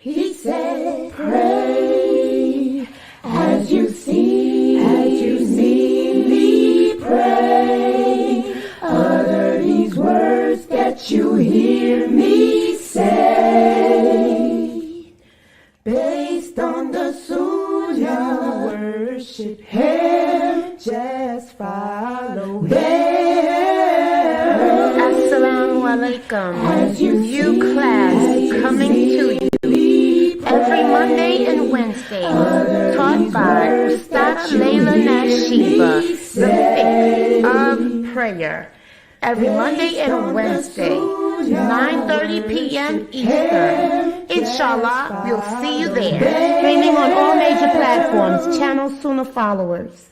He said, pray as you see me pray. Utter these words that you hear me say. Based on the Sunnah, worship Him, just follow Him. Assalamu alaikum. New class coming to you every Monday and Wednesday, taught by Ustad Layla Nashiba, the fiqh of prayer. Every Monday and Wednesday, 9:30 p.m. Eastern. Inshallah, we'll see you there. Streaming on all major platforms. Channel Sunnahfollowers.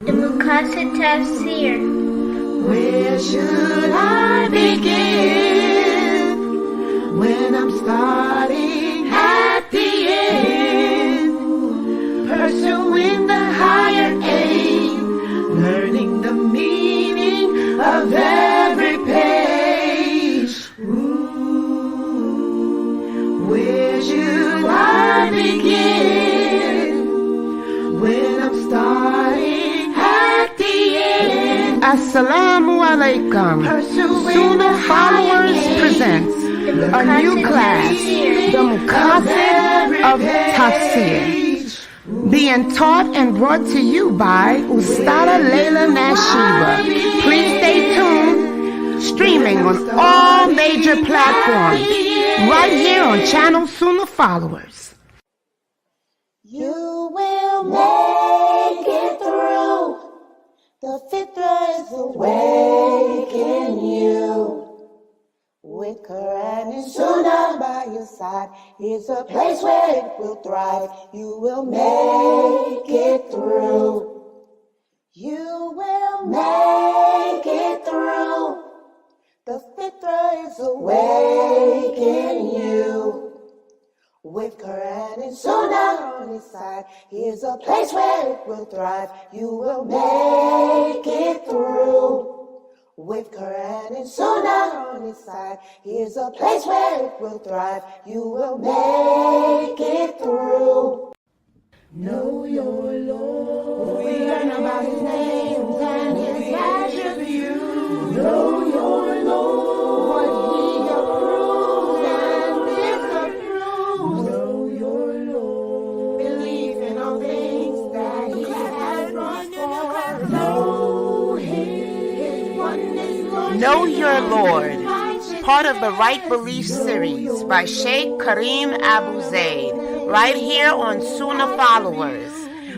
The Muqasid Tafsir. Where should I begin when I'm starting at the end? Pursuing the higher aim, learning the meaning of every page. Where should I begin when I'm starting at the end? Assalamu alaikum. Sunnahfollowers presents a new class, the Muqasid of Tafsir, being taught and brought to you by Ustada Layla Nashiba. Please stay tuned, streaming on all major platforms, right here on Channel Sunnahfollowers. You will make it through. The fitra is awake in you. With Quran and Sunnah by your side, here's a place where it will thrive. You will make it through. You will make it through. The fitra is awake in you. With Quran and Sunnah on his side, here's a place where it will thrive. You will make it through. With Quran and Sunnah on his side, here's a place where it will thrive. You will make it through. Know your Lord. We learn about His names and His attributes. Know your Lord. What He approves and disapproves. Know your Lord. Believe in all things that He has brought forth. Know His oneness, Lord. Know Your Lord, part of the Right Belief series by Sheikh Kareem Abu Zaid, right here on Sunnahfollowers.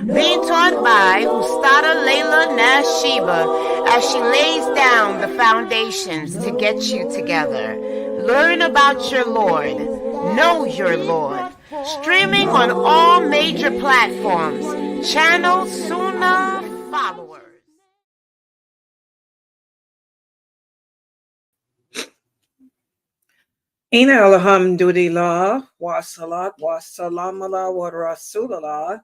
Being taught by Ustada Layla Nashiba as she lays down the foundations to get you together. Learn about your Lord. Know your Lord. Streaming on all major platforms. Channel Sunnahfollowers. Ina alhamdulillah, wa salat wa salam ala wa rasulallah.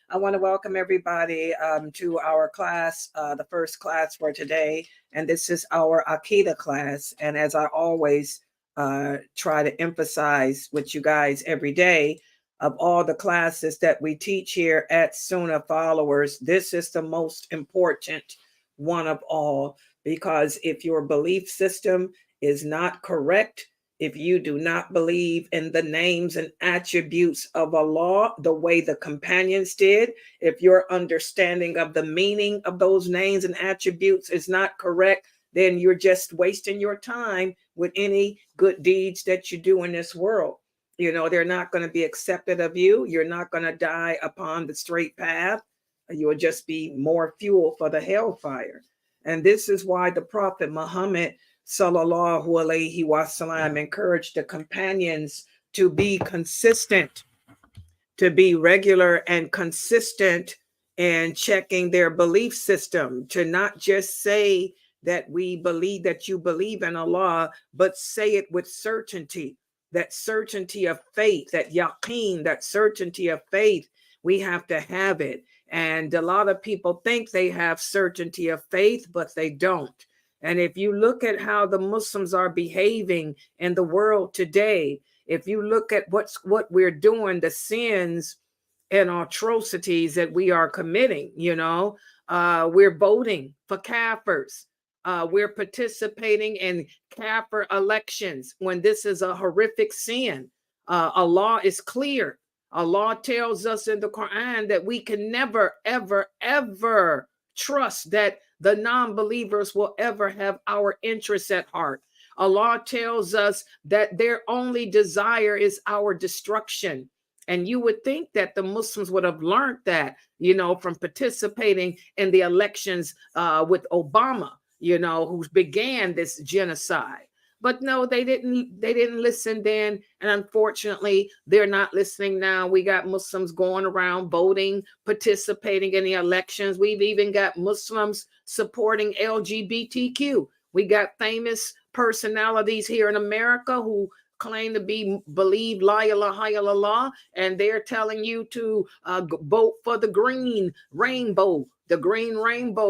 I want to welcome everybody to our class, the first class for today. And this is our Aqidah class. And as I always try to emphasize with you guys every day, of all the classes that we teach here at Sunnahfollowers, this is the most important one of all. Because if your belief system is not correct, if you do not believe in the names and attributes of Allah the way the companions did, if your understanding of the meaning of those names and attributes is not correct, then you're just wasting your time with any good deeds that you do in this world. You know, they're not going to be accepted of you. You're not going to die upon the straight path. You'll just be more fuel for the hellfire. And this is why the Prophet Muhammad Sallallahu Alaihi Wasallam encouraged the companions to be consistent, to be regular and consistent in checking their belief system, to not just say that we believe that you believe in Allah, but say it with certainty, that certainty of faith, that yaqeen, that certainty of faith. We have to have it. And a lot of people think they have certainty of faith, but they don't. And if you look at how the Muslims are behaving in the world today, If you look at what we're doing, the sins and atrocities that we are committing, we're voting for Kafirs. We're participating in Kafir elections when this is a horrific sin. Allah is clear. Allah tells us in the Quran that we can never, ever, ever trust that the non-believers will ever have our interests at heart. Allah tells us that their only desire is our destruction. And you would think that the Muslims would have learned that, from participating in the elections with Obama, who began this genocide. But no, they didn't listen then. And unfortunately, they're not listening now. We got Muslims going around voting, participating in the elections. We've even got Muslims supporting LGBTQ. We got famous personalities here in America who claim to believe la ilaha illallah, and they're telling you to vote for the green rainbow,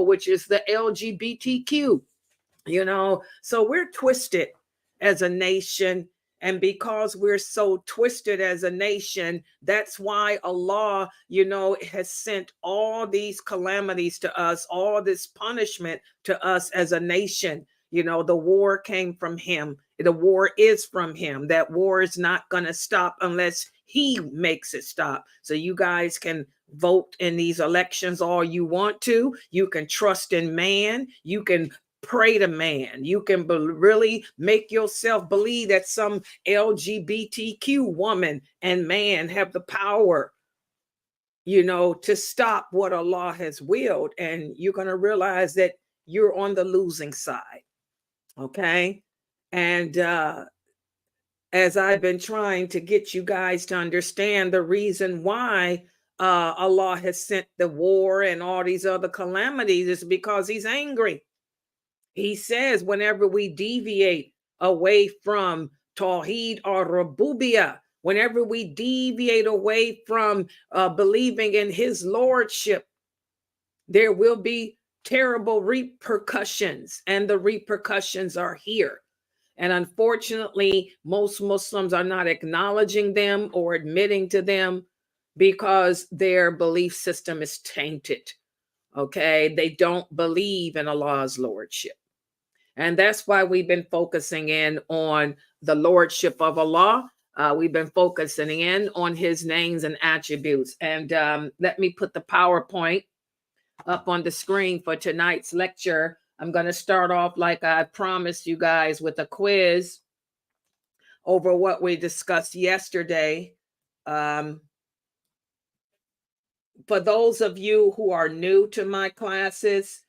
which is the LGBTQ. So we're twisted as a nation. And because we're so twisted as a nation, that's why Allah, has sent all these calamities to us, all this punishment to us as a nation. The war came from him. The war is from him. That war is not going to stop unless he makes it stop. So you guys can vote in these elections all you want to. You can trust in man. You can pray to man. You can really make yourself believe that some LGBTQ woman and man have the power, to stop what Allah has willed. And you're going to realize that you're on the losing side. Okay. And as I've been trying to get you guys to understand the reason why Allah has sent the war and all these other calamities is because he's angry. He says whenever we deviate away from Tawheed or Rububiyah, whenever we deviate away from believing in his lordship, there will be terrible repercussions, and the repercussions are here. And unfortunately, most Muslims are not acknowledging them or admitting to them because their belief system is tainted. Okay, they don't believe in Allah's lordship. And that's why we've been focusing in on the lordship of Allah. We've been focusing in on his names and attributes. And let me put the PowerPoint up on the screen for tonight's lecture. I'm going to start off like I promised you guys with a quiz over what we discussed yesterday. For those of you who are new to my classes,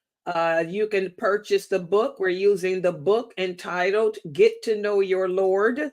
you can purchase the book. We're using the book entitled Get to Know Your Lord. Let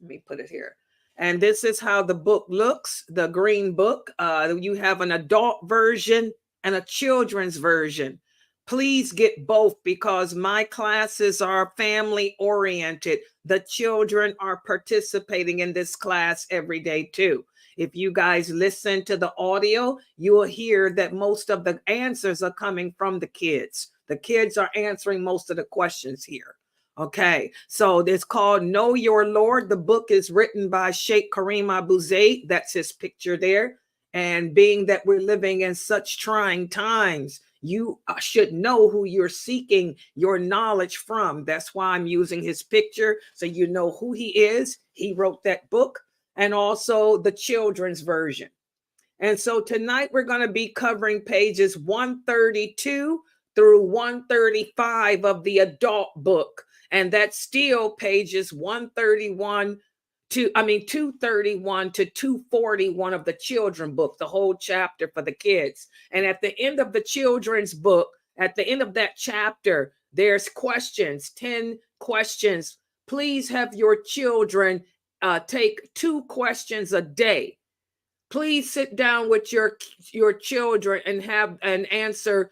me put it here. And this is how the book looks, the green book. You have an adult version and a children's version. Please get both because my classes are family oriented. The children are participating in this class every day too. If you guys listen to the audio, you will hear that most of the answers are coming from the kids. The kids are answering most of the questions here. Okay, so it's called Know Your Lord. The book is written by Sheikh Kareem Abu Zayd. That's his picture there. And being that we're living in such trying times, you should know who you're seeking your knowledge from. That's why I'm using his picture, so you know who he is. He wrote that book, and also the children's version. And so tonight we're going to be covering pages 132 through 135 of the adult book. And that's still pages 231 to 241 of the children book, the whole chapter for the kids. And at the end of the children's book, at the end of that chapter, there's questions, 10 questions. Please have your children take 2 questions a day. Please sit down with your children and have them answer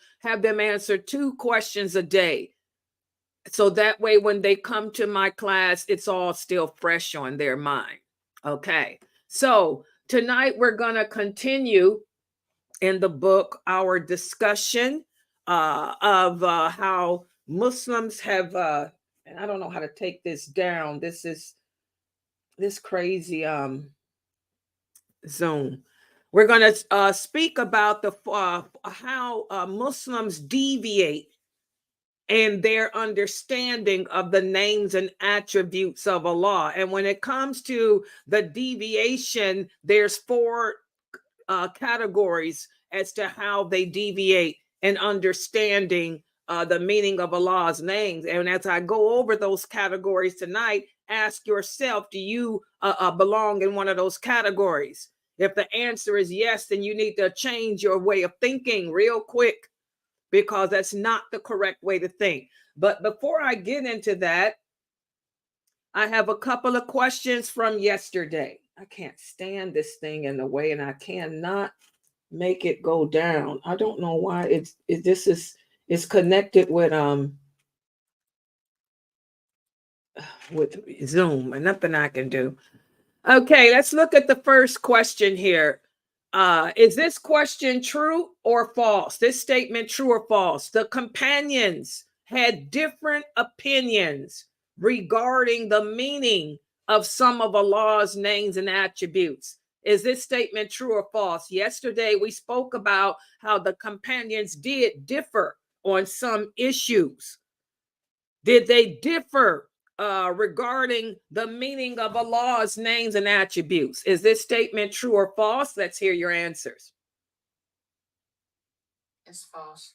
2 questions a day. So that way, when they come to my class, it's all still fresh on their mind. Okay. So tonight we're going to continue in the book our discussion of how Muslims have, and I don't know how to take this down. This is this crazy Zoom. We're going to speak about the how Muslims deviate in their understanding of the names and attributes of Allah. And when it comes to the deviation, there's four categories as to how they deviate in understanding the meaning of Allah's names. And as I go over those categories tonight, ask yourself, do you belong in one of those categories? If the answer is yes, then you need to change your way of thinking real quick, because that's not the correct way to think. But before I get into that, I have a couple of questions from yesterday. I can't stand this thing in the way, and I cannot make it go down. I don't know why this is connected with Zoom, and nothing I can do. Okay, let's look at the first question here. Is this question true or false? This statement true or false? The companions had different opinions regarding the meaning of some of Allah's names and attributes. Is this statement true or false? Yesterday, we spoke about how the companions did differ on some issues. Did they differ regarding the meaning of Allah's names and attributes? Is this statement true or false? Let's hear your answers. It's false.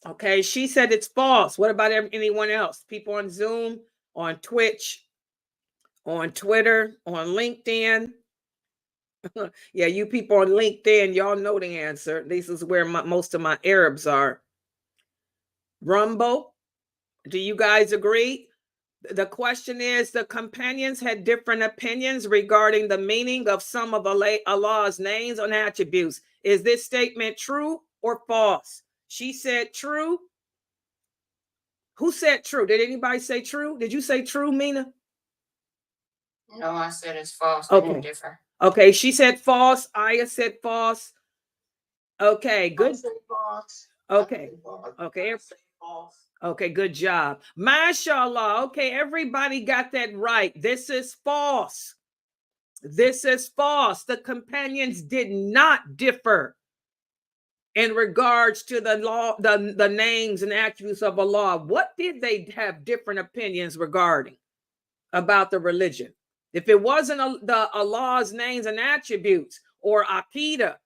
Okay, she said it's false. What about anyone else? People on Zoom, on Twitch, on Twitter, on LinkedIn? Yeah, you people on LinkedIn, y'all know the answer. This is where most of my Arabs are. Rumble, do you guys agree? The question is, the companions had different opinions regarding the meaning of some of Allah's names and attributes. Is this statement true or false? She said true. Who said true? Did anybody say true? Did you say true, Mina? No, I said it's false. Okay. Differ. Okay, she said false. Aya said false. Okay, good. I say false. Okay. I Okay. say false. Okay, good job. MashaAllah. Okay, everybody got that right. This is false. This is false. The companions did not differ in regards to the law, the names and attributes of Allah. What did they have different opinions regarding about the religion? If it wasn't the Allah's names and attributes or Aqidah,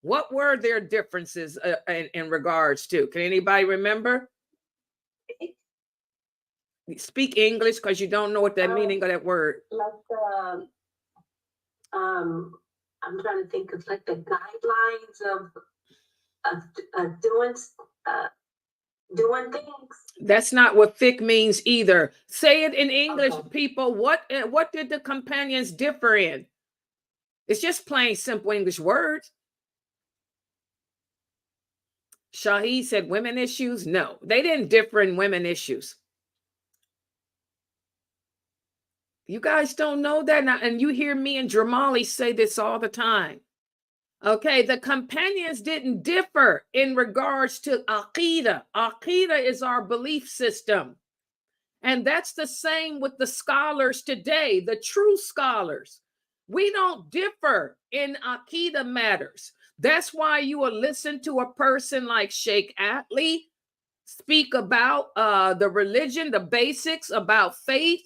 what were their differences in regards to? Can anybody remember? Speak English, because you don't know what that meaning of that word. Like I'm trying to think of like the guidelines of doing things. That's not what fiqh means either. Say it in English, Okay. people. What did the companions differ in? It's just plain simple English words. Shahid said women issues. No, they didn't differ in women issues. You guys don't know that now, and you hear me and Jamali say this all the time. Okay, the companions didn't differ in regards to Aqidah. Aqidah is our belief system. And that's the same with the scholars today, the true scholars. We don't differ in Aqidah matters. That's why you will listen to a person like Sheikh Atlee speak about the religion, the basics about faith,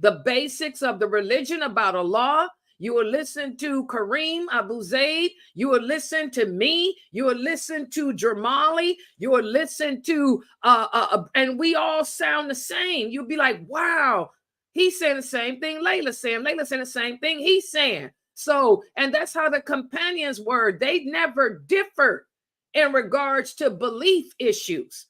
the basics of the religion about Allah. You will listen to Kareem Abu Zaid. You will listen to me. You will listen to Jamali. You will listen to, and we all sound the same. You'll be like, wow, he's saying the same thing Layla's saying. Layla's saying the same thing he's saying. So, and that's how the companions were. They never differed in regards to belief issues.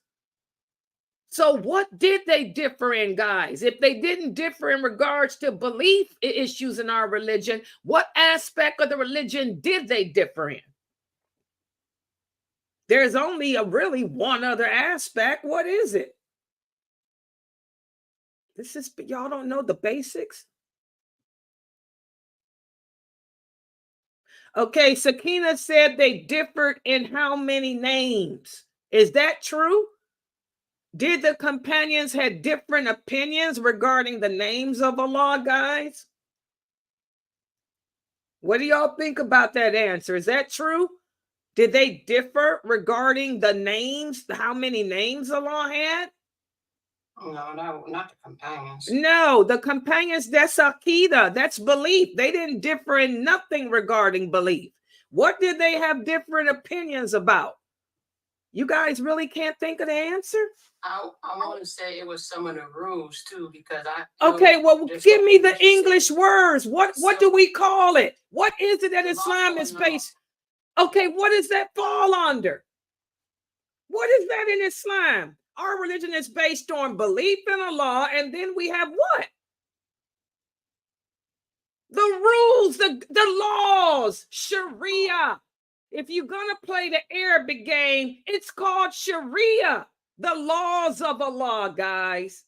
So what did they differ in, guys? If they didn't differ in regards to belief issues in our religion, what aspect of the religion did they differ in? There's only really one other aspect. What is it? Y'all don't know the basics? Okay, Sakina said they differed in how many names. Is that true? Did the companions have different opinions regarding the names of Allah, guys? What do y'all think about that answer? Is that true? Did they differ regarding the names, how many names Allah had? No, not the companions. No, the companions, that's Aqidah, that's belief. They didn't differ in nothing regarding belief. What did they have different opinions about? You guys really can't think of the answer? I want to say it was some of the rules too, because Okay, well, give me the English words. What do we call it? What is it that Islam is based? Okay, what does that fall under? What is that in Islam? Our religion is based on belief in Allah, and then we have what? The rules, the laws, Sharia. If you're going to play the Arabic game, it's called Sharia, the laws of Allah, guys.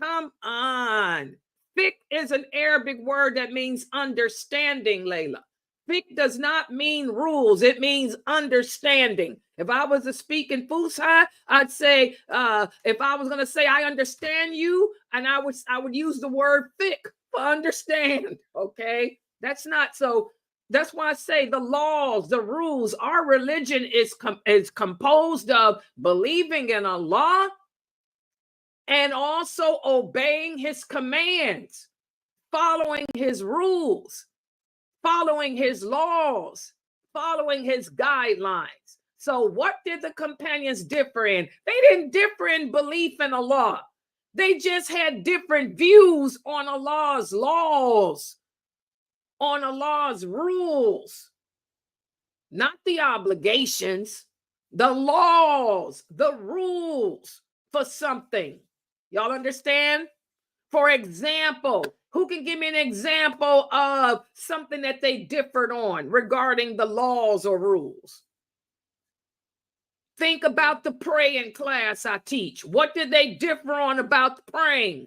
Come on. Fiqh is an Arabic word that means understanding, Layla. Fiqh does not mean rules. It means understanding. If I was to speak in Fusha, I'd say, if I was going to say, I understand you, and I would use the word fiqh for understand. Okay. That's not so. That's why I say the laws, the rules, our religion is composed of believing in Allah and also obeying his commands, following his rules, following his laws, following his guidelines. So what did the companions differ in? They didn't differ in belief in Allah. They just had different views on Allah's laws, on Allah's rules, not the obligations, the laws, the rules for something. Y'all understand? For example, who can give me an example of something that they differed on regarding the laws or rules? Think about the praying class I teach. What did they differ on about praying?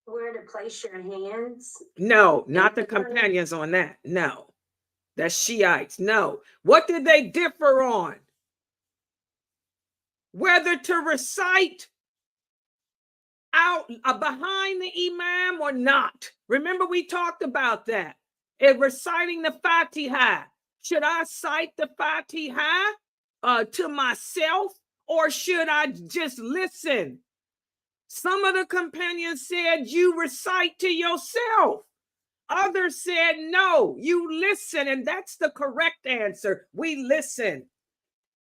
Where to place your hands? No, not the companions on that. No, that's Shiites. No. What did they differ on? Whether to recite out behind the imam or not. Remember, we talked about that. Reciting the Fatiha. Should I cite the Fatiha to myself, or should I just listen? Some of the companions said you recite to yourself. Others said, no, you listen. And that's the correct answer. We listen.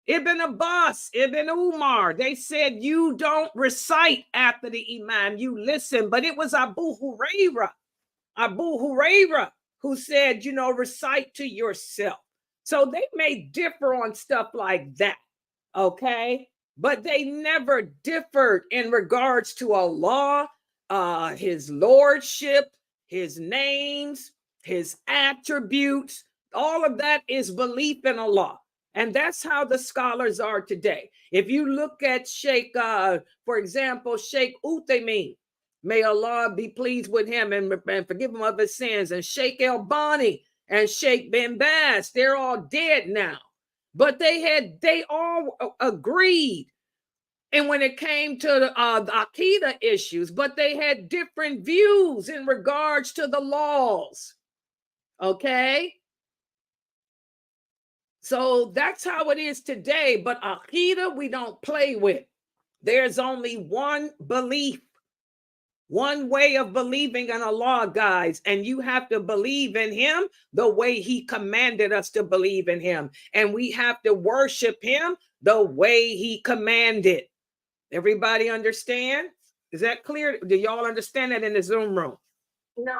Ibn Abbas, Ibn Umar, they said you don't recite after the imam, you listen. But it was Abu Huraira who said, recite to yourself. So they may differ on stuff like that, okay? But they never differed in regards to Allah, his lordship, his names, his attributes. All of that is belief in Allah. And that's how the scholars are today. If you look at Sheikh, for example, Sheikh Uthaymeen, may Allah be pleased with him and forgive him of his sins, and Sheikh Albani and Sheikh bin Baz, they're all dead now. But they all agreed. And when it came to the Aqidah issues, but they had different views in regards to the laws. Okay? So that's how it is today. But Aqidah, we don't play with. There's only one belief, one way of believing in Allah, guys. And you have to believe in him the way he commanded us to believe in him. And we have to worship him the way he commanded. Everybody understand? Is that clear? Do y'all understand that in the Zoom room? No.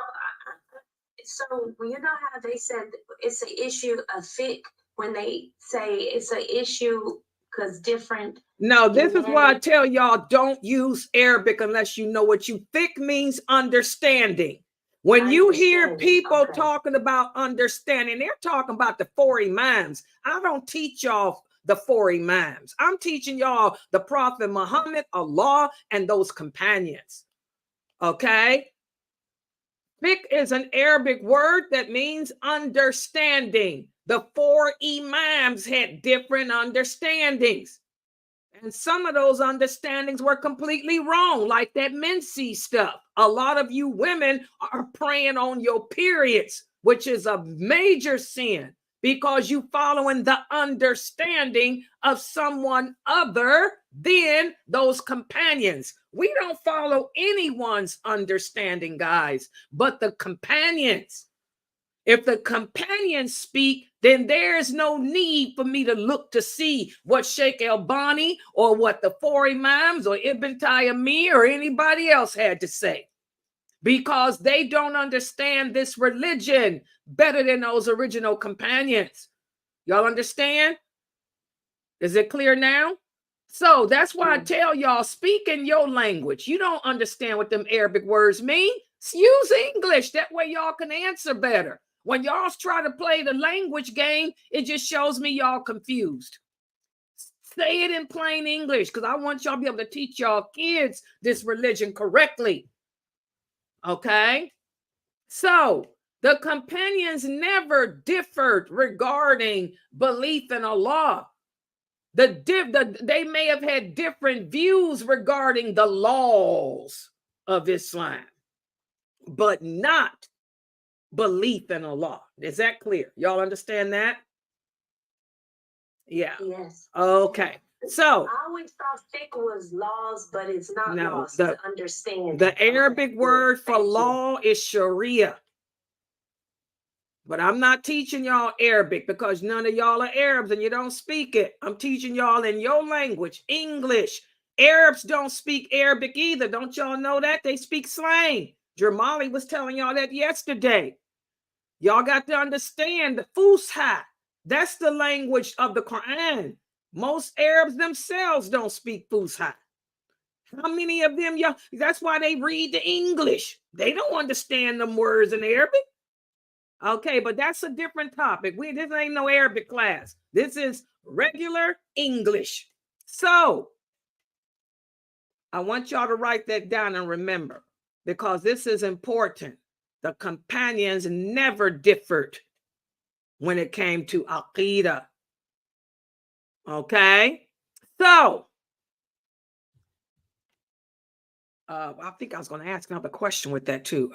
So you know how they said it's an issue of fiqh when they say it's an issue because different. No, this is why I tell y'all don't use Arabic unless you know what you fiqh means understanding. When you hear people talking about understanding, they're talking about the 4 imams. I don't teach y'all the 4 imams. I'm teaching y'all the Prophet Muhammad, Allah, and those companions. Okay? Fiqh is an Arabic word that means understanding. The 4 imams had different understandings. And some of those understandings were completely wrong, like that Mincy stuff. A lot of you women are praying on your periods, which is a major sin because you following the understanding of someone other than those companions. We don't follow anyone's understanding, guys, but the companions. If the companions speak, then there's no need for me to look to see what Sheikh Albani or what the four Imams or Ibn Taymiyyah or anybody else had to say, because they don't understand this religion better than those original companions. Y'all understand? Is it clear now? So that's why I tell y'all, speak in your language. You don't understand what them Arabic words mean. Use English. That way y'all can answer better. When y'all try to play the language game, it just shows me y'all confused. Say it in plain English, because I want y'all to be able to teach y'all kids this religion correctly. Okay? So the companions never differed regarding belief in Allah. They may have had different views regarding the laws of Islam, but not belief in Allah. Is that clear? Y'all understand that? Yeah. Yes. Okay. So I always thought fiqh was laws, but it's not no, laws to understand. The Arabic word for law is Sharia. But I'm not teaching y'all Arabic because none of y'all are Arabs and you don't speak it. I'm teaching y'all in your language, English. Arabs don't speak Arabic either. Don't y'all know that? They speak slang. Jamali was telling y'all that yesterday. Y'all got to understand the Fusha. That's the language of the Quran. Most Arabs themselves don't speak Fusha. How many of them, y'all? That's why they read the English. They don't understand them words in Arabic. Okay, but that's a different topic. This ain't no Arabic class. This is regular English. So I want y'all to write that down and remember, because this is important. The companions never differed when it came to Aqidah. Okay? So I think I was going to ask another question with that too.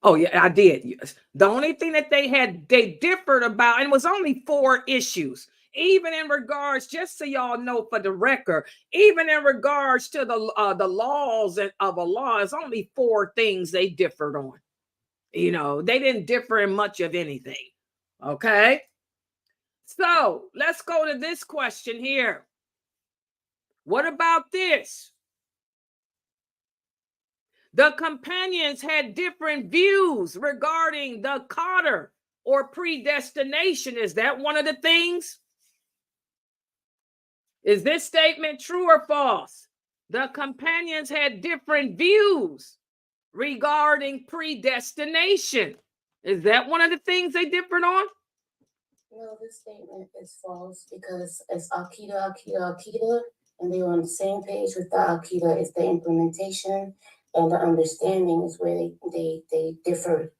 Oh, yeah, I did. Yes. The only thing that they differed about, and it was only 4 issues, even in regards, just so y'all know for the record, even in regards to the laws of Allah, it's only 4 things they differed on. You know, they didn't differ in much of anything. Okay? So let's go to this question here. What about this? The companions had different views regarding the qadr or predestination. Is that one of the things? Is this statement true or false? The companions had different views regarding predestination. Is that one of the things they differed on? No, this statement is false because it's Aqidah, and they're on the same page with the Aqidah. It's the implementation and the understanding is where they differ.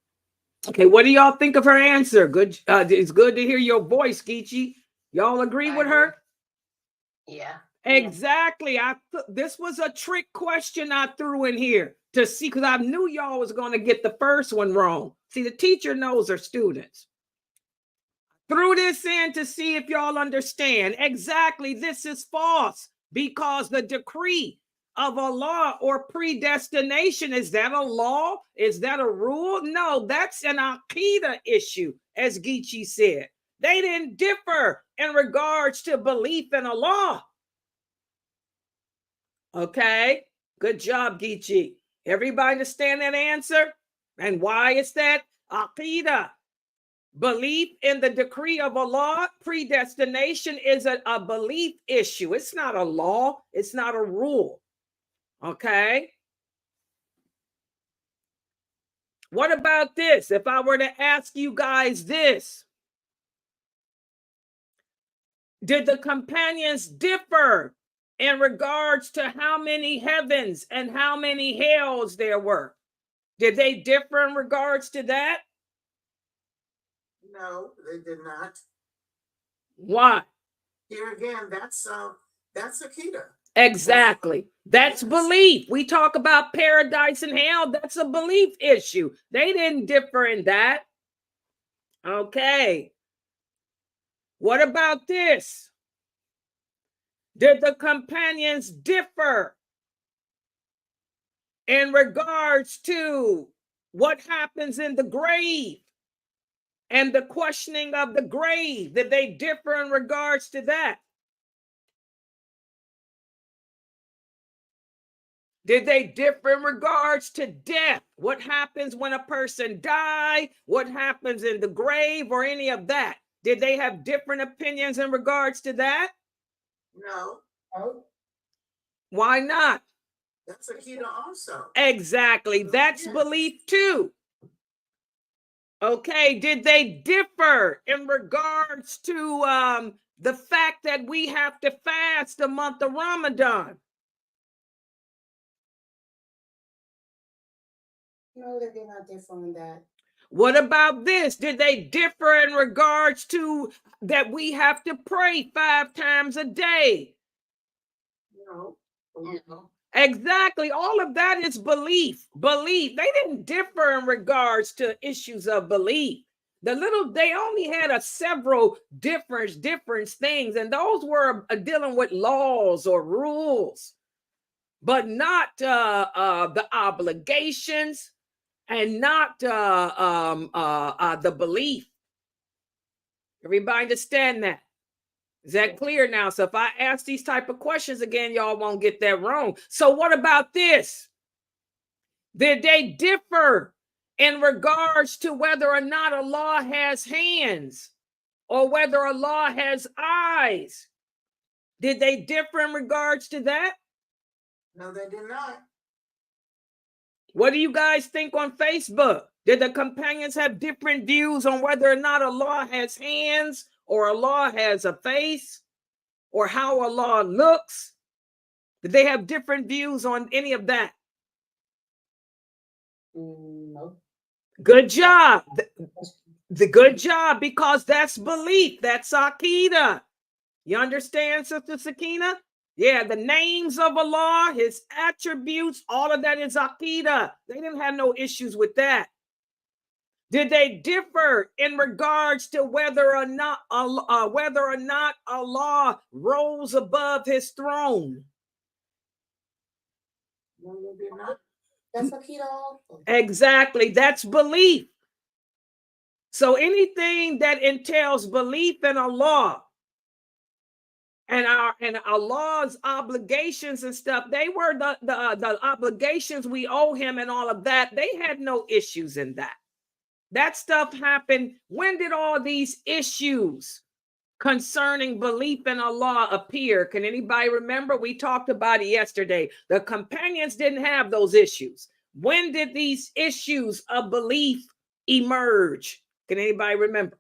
Okay, what do y'all think of her answer? Good. It's good to hear your voice, Geechee. Y'all agree with her? Yeah. Exactly. This was a trick question I threw in here to see, because I knew y'all was going to get the first one wrong. See, the teacher knows her students. Threw this in to see if y'all understand. Exactly, this is false, because the decree of Allah or predestination, is that a law? Is that a rule? No, that's an Aqidah issue, as Geechee said. They didn't differ in regards to belief in Allah. Okay, good job, Geechee. Everybody understand that answer? And why is that? Aqidah. Belief in the decree of Allah, predestination is a belief issue. It's not a law. It's not a rule. Okay. What about this? If I were to ask you guys this, did the companions differ in regards to how many heavens and how many hells there were? Did they differ in regards to that? No, they did not. Why? Here again, that's That's Akita. Exactly. That's Yes. belief. We talk about paradise and hell. That's a belief issue. They didn't differ in that. Okay. What about this? Did the companions differ in regards to what happens in the grave and the questioning of the grave? Did they differ in regards to that? Did they differ in regards to death? What happens when a person dies? What happens in the grave or any of that? Did they have different opinions in regards to that? No. Why not? That's Akita also. Exactly. That's belief too. Okay. Did they differ in regards to the fact that we have to fast the month of Ramadan? No, they did not differ on that. What about this? Did they differ in regards to that we have to pray 5 times a day? No. Exactly. All of that is belief. Belief. They didn't differ in regards to issues of belief. They only had several different things, and those were dealing with laws or rules, but not the obligations and not the belief. Everybody understand that? Is that clear now? So if I ask these type of questions again, y'all won't get that wrong. So what about this? Did they differ in regards to whether or not Allah has hands or whether Allah has eyes? Did they differ in regards to that? No, they did not. What do you guys think on Facebook? Did the companions have different views on whether or not Allah has hands or Allah has a face or how Allah looks? Did they have different views on any of that? No. Good job. The good job, because that's belief. That's Aqidah. You understand, Sister Sakina? Yeah, the names of Allah, his attributes, all of that is Aqidah. They didn't have no issues with that. Did they differ in regards to whether or not Allah rose above his throne? No, they did not. That's Akita also. Exactly. That's belief. So anything that entails belief in Allah and Allah's obligations and stuff, they were the obligations we owe him and all of that. They had no issues in that. That stuff happened. When did all these issues concerning belief in Allah appear? Can anybody remember? We talked about it yesterday. The companions didn't have those issues. When did these issues of belief emerge? Can anybody remember?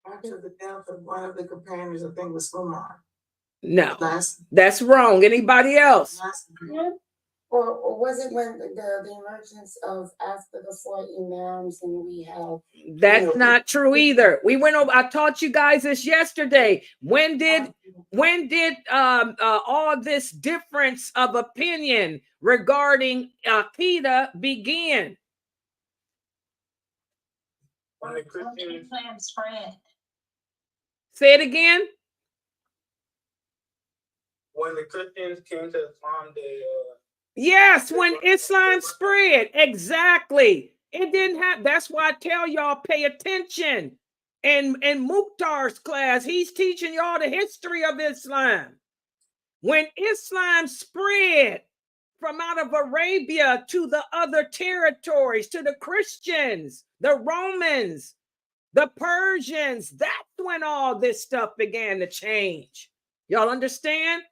After the death of one of the companions, I think was Umar. No, that's wrong. Anybody else? Or was it when the emergence of after the 4 imams and we have? That's not true either. We went over. I taught you guys this yesterday. When did all this difference of opinion regarding Aqidah begin? When the Christians spread. Say it again. When the Christians came to Islam, Yes, when Islam spread. Exactly. It didn't have. That's why I tell y'all, pay attention. And Mukhtar's class, he's teaching y'all the history of Islam. When Islam spread from out of Arabia to the other territories, to the Christians, the Romans, the Persians, that's when all this stuff began to change. Y'all understand?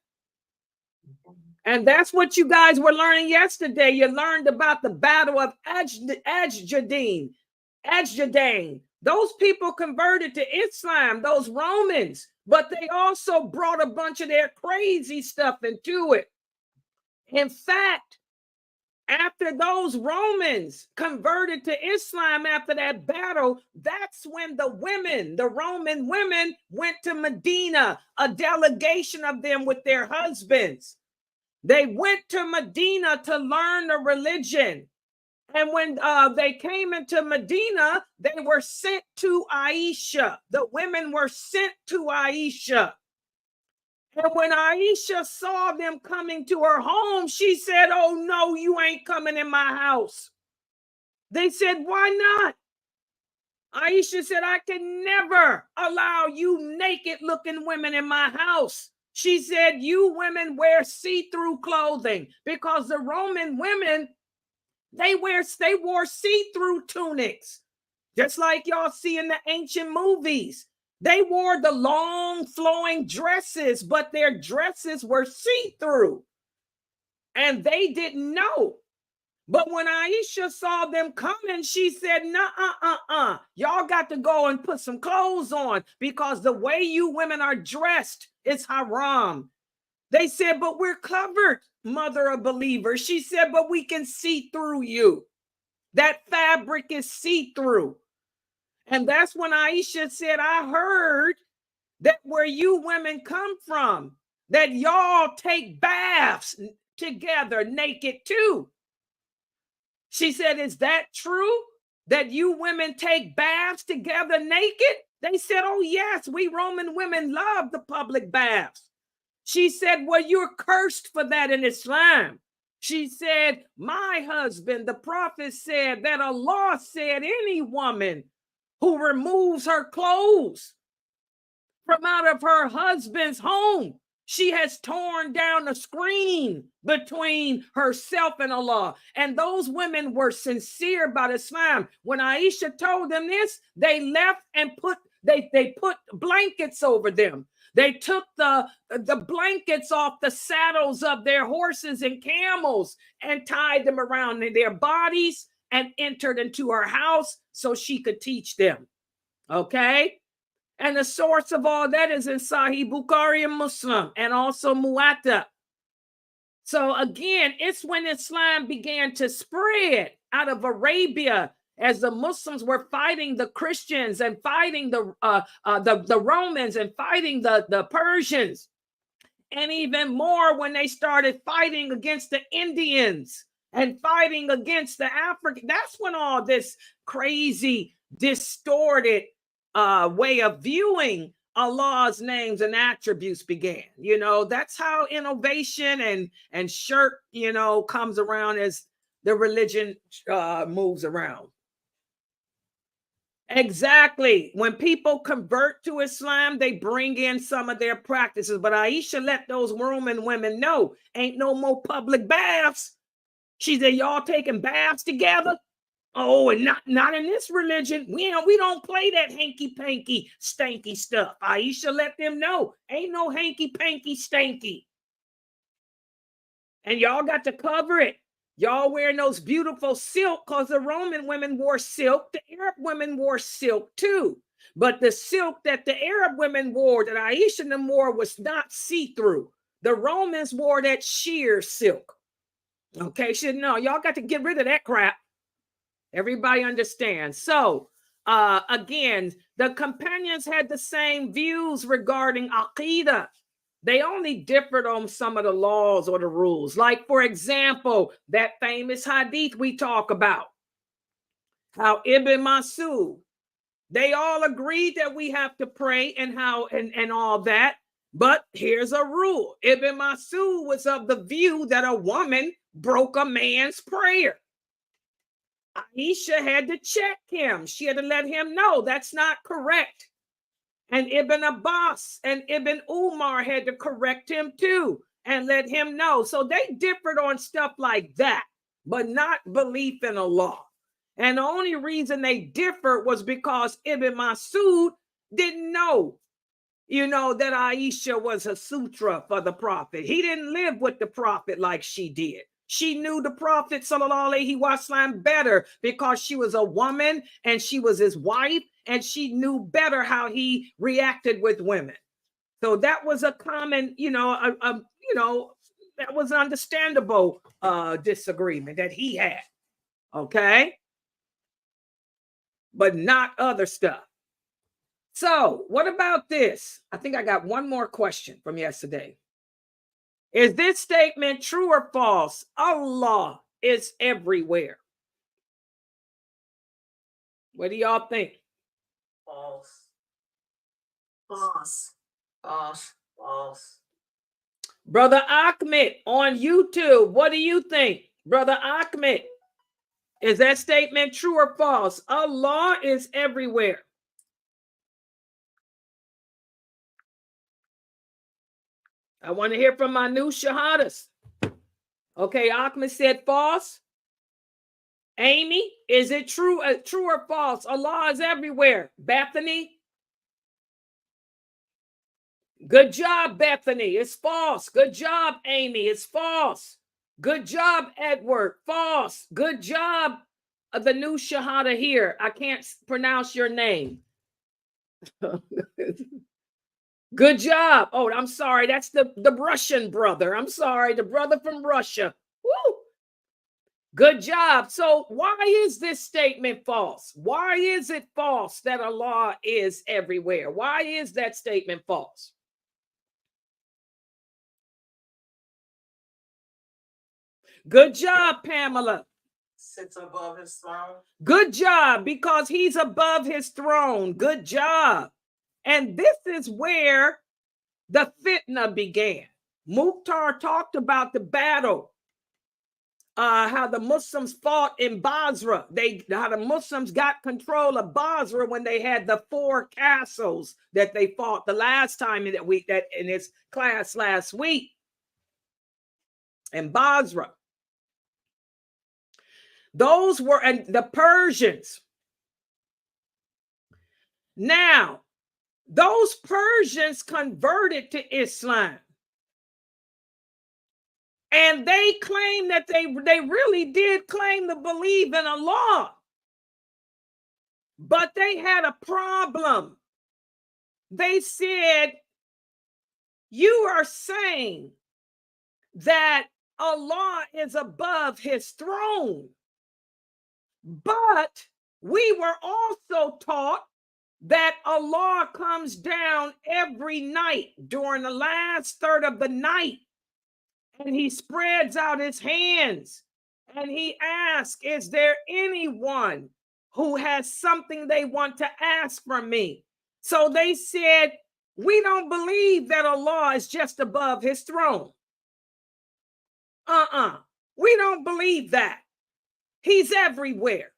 And that's what you guys were learning yesterday. You learned about the battle of Ajdain. Those people converted to Islam, those Romans, but they also brought a bunch of their crazy stuff into it. In fact, After those Romans converted to Islam after that battle, that's when the Roman women went to Medina, a delegation of them with their husbands. They went to Medina to learn the religion. And when they came into Medina, they were sent to Aisha. The women were sent to Aisha. And when Aisha saw them coming to her home, she said, "Oh, no, you ain't coming in my house." They said, "Why not?" Aisha said, "I can never allow you naked looking women in my house." She said, "You women wear see-through clothing," because the Roman women, they wore see-through tunics, just like y'all see in the ancient movies. They wore the long flowing dresses, but their dresses were see-through. And they didn't know. But when Aisha saw them coming, she said, "Nah, y'all got to go and put some clothes on, because the way you women are dressed is haram." They said, "But we're covered, mother of believers." She said, "But we can see through you. That fabric is see-through." And that's when Aisha said, "I heard that where you women come from, that y'all take baths together naked too." She said, "Is that true, that you women take baths together naked?" They said, "Oh, yes, we Roman women love the public baths." She said, "Well, you're cursed for that in Islam." She said, "My husband, the prophet, said that Allah said any woman who removes her clothes from out of her husband's home, she has torn down a screen between herself and Allah." And those women were sincere about Islam. When Aisha told them this, they left and put blankets over them. They took the blankets off the saddles of their horses and camels and tied them around their bodies and entered into her house so she could teach them. Okay? And the source of all that is in Sahih Bukhari and Muslim, and also Muwatta. So again, it's when Islam began to spread out of Arabia, as the Muslims were fighting the Christians and fighting the Romans and fighting the Persians, and even more when they started fighting against the Indians and fighting against the Africans. That's when all this crazy, distorted way of viewing Allah's names and attributes began. You know, that's how innovation and shirk, you know, comes around as the religion moves around. Exactly. When people convert to Islam, they bring in some of their practices. But Aisha let those Roman women know, ain't no more public baths. She said, "Y'all taking baths together? Oh, and not in this religion. We don't play that hanky-panky, stanky stuff." Aisha let them know, ain't no hanky-panky, stanky. And y'all got to cover it. Y'all wearing those beautiful silk, because the Roman women wore silk. The Arab women wore silk too. But the silk that the Arab women wore, that Aisha and them wore, was not see-through. The Romans wore that sheer silk. Okay, she said, "No, y'all got to get rid of that crap." Everybody understands. So again, the companions had the same views regarding Aqidah. They only differed on some of the laws or the rules. Like, for example, that famous hadith we talk about, how Ibn Masud, they all agreed that we have to pray and all that. But here's a rule. Ibn Masud was of the view that a woman broke a man's prayer. Aisha had to check him. She had to let him know that's not correct. And Ibn Abbas and Ibn Umar had to correct him too and let him know. So they differed on stuff like that, but not belief in Allah. And the only reason they differed was because Ibn Masud didn't know, you know, that Aisha was a sutra for the prophet. He didn't live with the prophet like she did. She knew the Prophet sallallahu alaihi wasallam better because she was a woman and she was his wife, and she knew better how he reacted with women. So that was a common, That was understandable disagreement that he had. Okay. But not other stuff. So what about this? I think I got one more question from yesterday. Is this statement true or false? Allah is everywhere. What do y'all think? False. False. False. False. Brother Ahmed on YouTube, what do you think? Brother Ahmed, is that statement true or false? Allah is everywhere. I want to hear from my new shahadas. Okay, Ahmed said false. Amy, is it true or false? Allah is everywhere. Bethany? Good job, Bethany. It's false. Good job, Amy. It's false. Good job, Edward. False. Good job, the new shahada here. I can't pronounce your name. Good job. Oh, I'm sorry. That's the Russian brother. I'm sorry. The brother from Russia. Woo! Good job. So why is this statement false? Why is it false that Allah is everywhere? Why is that statement false? Good job, Pamela. Sits above his throne. Good job, because he's above his throne. Good job. And this is where the fitna began. Mukhtar talked about the battle, how the Muslims fought in Basra. How the Muslims got control of Basra when they had the 4 castles that they fought the last time in this class last week in Basra. Those were and the Persians. Now, those Persians converted to Islam. And they claim that they really did claim to believe in Allah. But they had a problem. They said, you are saying that Allah is above his throne. But we were also taught that Allah comes down every night during the last third of the night, and he spreads out his hands and he asks, is there anyone who has something they want to ask from me? So they said, we don't believe that Allah is just above his throne. We don't believe that. He's everywhere.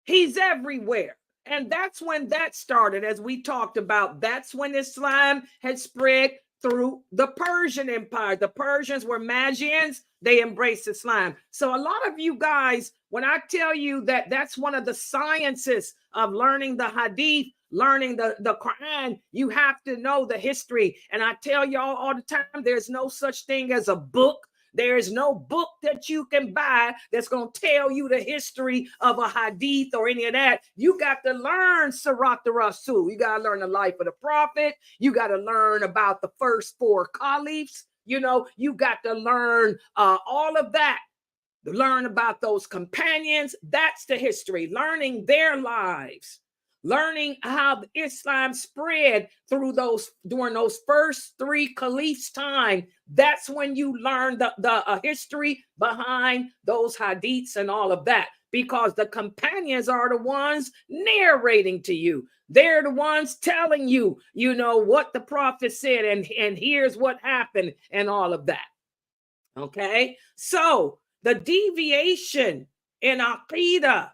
He's everywhere. And that's when that started, as we talked about. That's when Islam had spread through the Persian Empire. The Persians were Magians. They embraced Islam. So a lot of you guys, when I tell you that that's one of the sciences of learning the Hadith, learning the Quran, you have to know the history. And I tell y'all all the time, there's no such thing as a book. There is no book that you can buy that's going to tell you the history of a hadith or any of that. You got to learn Sirat al-Rasul. You got to learn the life of the prophet. You got to learn about the first 4 caliphs. You know, you got to learn all of that. Learn about those companions. That's the history. Learning their lives. Learning how Islam spread during those first 3 caliphs' time. That's when you learn the history behind those hadiths and all of that, because the companions are the ones narrating to you. They're the ones telling you, you know, what the prophet said, and here's what happened and all of that. Okay, so the deviation in Aqidah,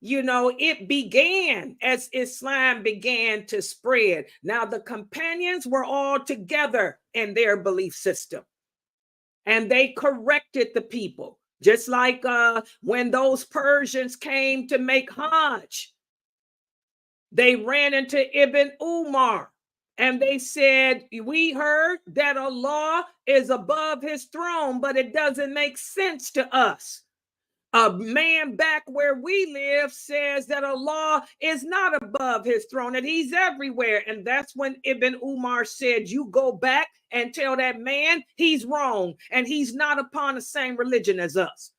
you know, it began as Islam began to spread. Now, the companions were all together in their belief system, and they corrected the people. Just like when those Persians came to make Hajj, they ran into Ibn Umar, and they said, we heard that Allah is above his throne, but it doesn't make sense to us. A man back where we live says that Allah is not above his throne, that he's everywhere. And that's when Ibn Umar said, you go back and tell that man he's wrong and he's not upon the same religion as us.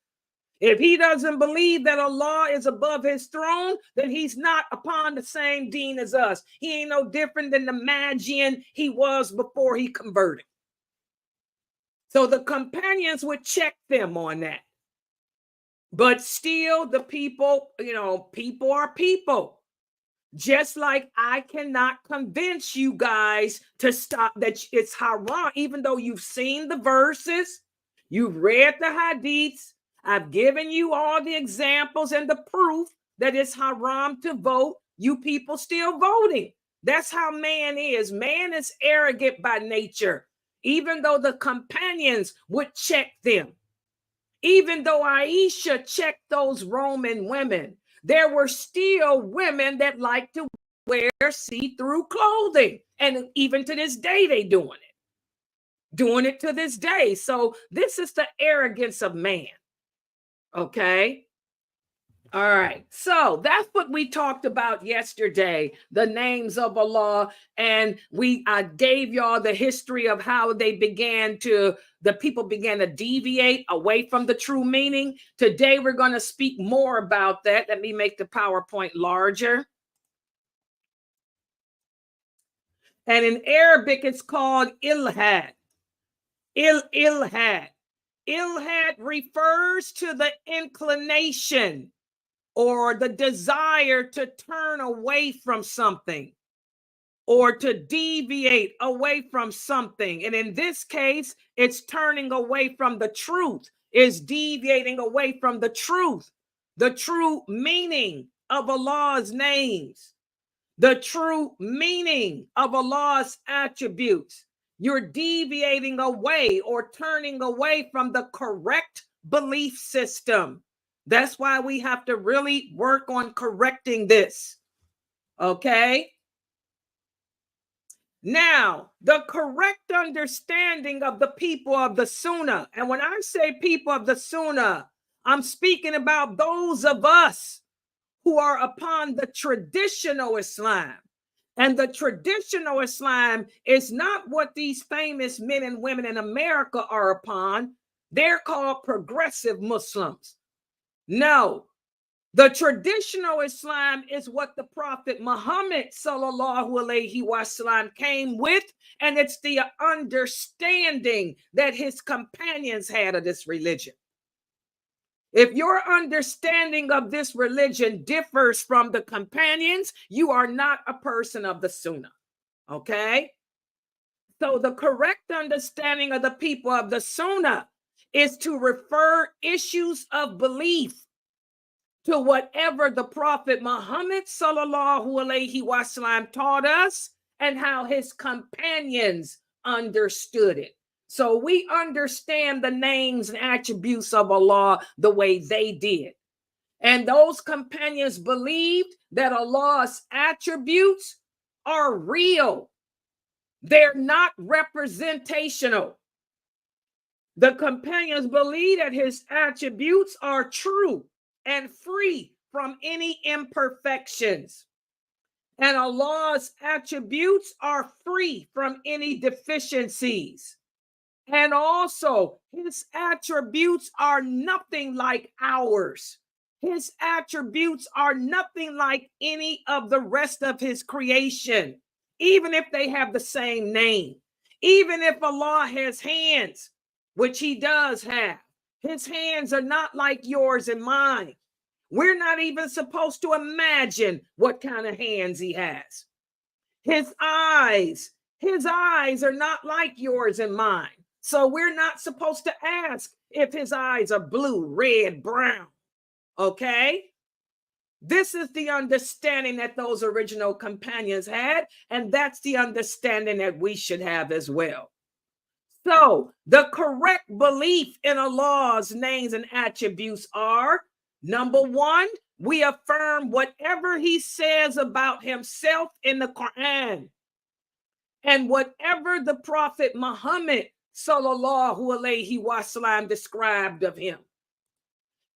If he doesn't believe that Allah is above his throne, then he's not upon the same deen as us. He ain't no different than the Magian he was before he converted. So the companions would check them on that. But still, the people, people are people. Just like I cannot convince you guys to stop that it's haram, even though you've seen the verses, you've read the hadiths, I've given you all the examples and the proof that it's haram to vote. You people still voting. That's how man is. Man is arrogant by nature, even though the companions would check them. Even though Aisha checked those Roman women, there were still women that like to wear see-through clothing. And even to this day, they doing it to this day. So this is the arrogance of man. Okay. All right. So that's what we talked about yesterday, the names of Allah. And I gave y'all the history of how the people began to deviate away from the true meaning. Today, we're going to speak more about that. Let me make the PowerPoint larger. And in Arabic, it's called Ilhad. Ilhad. Ilhad refers to the inclination or the desire to turn away from something or to deviate away from something. And in this case, it's turning away from the truth, is deviating away from the true meaning of Allah's names, the true meaning of Allah's attributes. You're deviating away or turning away from the correct belief system. That's why we have to really work on correcting this. Okay? Now, the correct understanding of the people of the Sunnah. And when I say people of the Sunnah, I'm speaking about those of us who are upon the traditional Islam. And the traditional Islam is not what these famous men and women in America are upon. They're called progressive Muslims. No, the traditional Islam is what the Prophet Muhammad sallallahu alaihi wasallam came with, and it's the understanding that his companions had of this religion. If your understanding of this religion differs from the companions, you are not a person of the Sunnah. Okay? So the correct understanding of the people of the Sunnah is to refer issues of belief to whatever the Prophet Muhammad sallallahu alaihi wasallam taught us and how his companions understood it. So we understand the names and attributes of Allah the way they did. And those companions believed that Allah's attributes are real. They're not representational. The companions believe that his attributes are true and free from any imperfections. And Allah's attributes are free from any deficiencies. And also, his attributes are nothing like ours. His attributes are nothing like any of the rest of his creation, even if they have the same name. Even if Allah has hands, which he does have, his hands are not like yours and mine. We're not even supposed to imagine what kind of hands he has. His eyes are not like yours and mine. So we're not supposed to ask if his eyes are blue, red, brown. Okay? This is the understanding that those original companions had, and that's the understanding that we should have as well. So the correct belief in Allah's names and attributes are, number one, we affirm whatever he says about himself in the Quran and whatever the Prophet Muhammad sallallahu alaihi wasallam described of him.